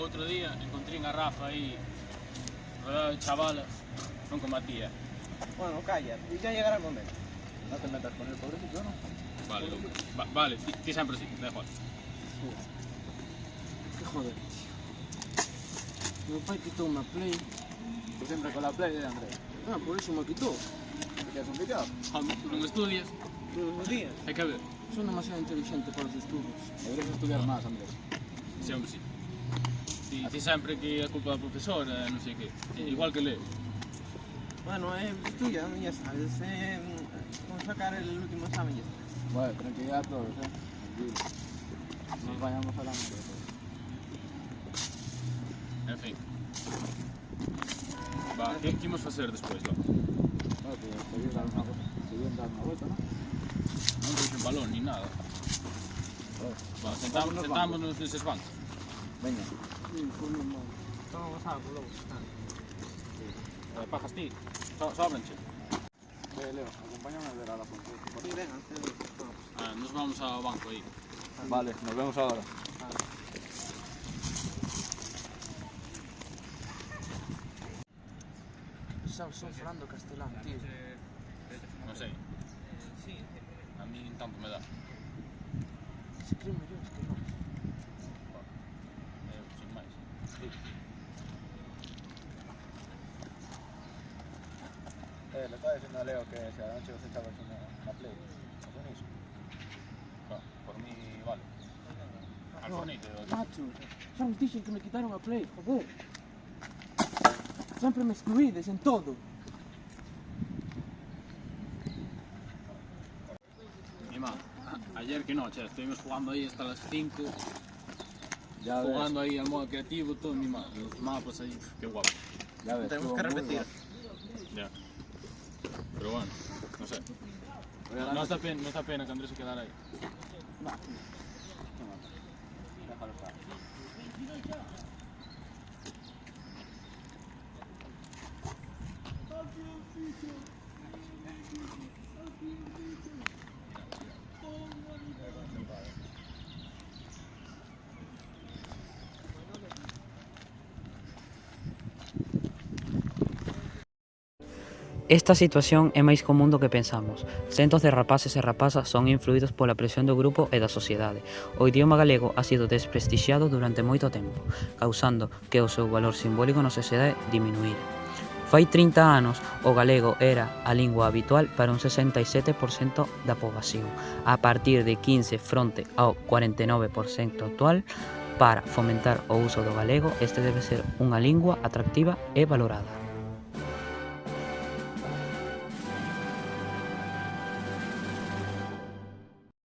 outro día encontré a Rafa aí rodeado de chavalas, non combatía. Bueno, calla, ya llegará el momento. No te metas con el pobrecito, ¿no? Vale, loco. Vale, ti sempre así, da igual. Que joder. Meu pai quitou unha Play. Tú siempre con la Play, André. Ah, por eso me quitou. ¿Te quedas un viciado? Non estudias, Buenos días. hai que ver. Son demasiado inteligente para os estudos. Deberías estudiar más, Andrés. Sempre sí. Ti sempre que é culpa da profesora, non sei que. Igual que leo. Bueno, tú ya sabes, vamos a sacar el último examen ya está. Bueno, tranquilidad a todos, Tranquilo. Nos vayamos a la mente. En fin. Va, que imos facer despois, loco? Bueno, pues seguir dando una vuelta, ¿no? Non trouxen balón ni nada. Va, sentámonos neses bancos. Venga. Sí, foi normal. Vamos a luego. Pajas ti, sobranche. Leo, acompáñame a ver a la fuente. Sí, venga, vamos. Nos vamos ao banco aí. Vale, nos vemos ahora. Sabes, son Fernando Castelán, tío. Non sei, Sí, a mí tanto me dá. Se creen mellores que non. Sin máis. Le estaba diciendo a Leo que si a la noche os echabas una Play. ¿Os unís? Por mí, vale. Al fornite, Macho, xa vos dixen que me quitaron a Play, joder. Sempre me excluídes en todo. mi má, ayer que noche, estuvimos jugando ahí hasta las 5, Ya ves. jugando ahí al modo creativo, todo mi má, los mapas ahí, qué guapo. Ya ves. tenemos estuvo que muy repetir. guapo. Ya. Pero bueno, no sé. Oye, No está pena que Andrés se quedara ahí. No. Déjalo estar. Esta situación é máis común do que pensamos. Centos de rapaces e rapazas son influídos pola presión do grupo e da sociedade. O idioma galego ha sido desprestixiado durante moito tempo, causando que o seu valor simbólico na sociedade diminuíra. Fai 30 anos, o galego era a lingua habitual para un 67% da poboación. A partir de 15 fronte ao 49% actual, para fomentar o uso do galego, este debe ser unha lingua atractiva e valorada.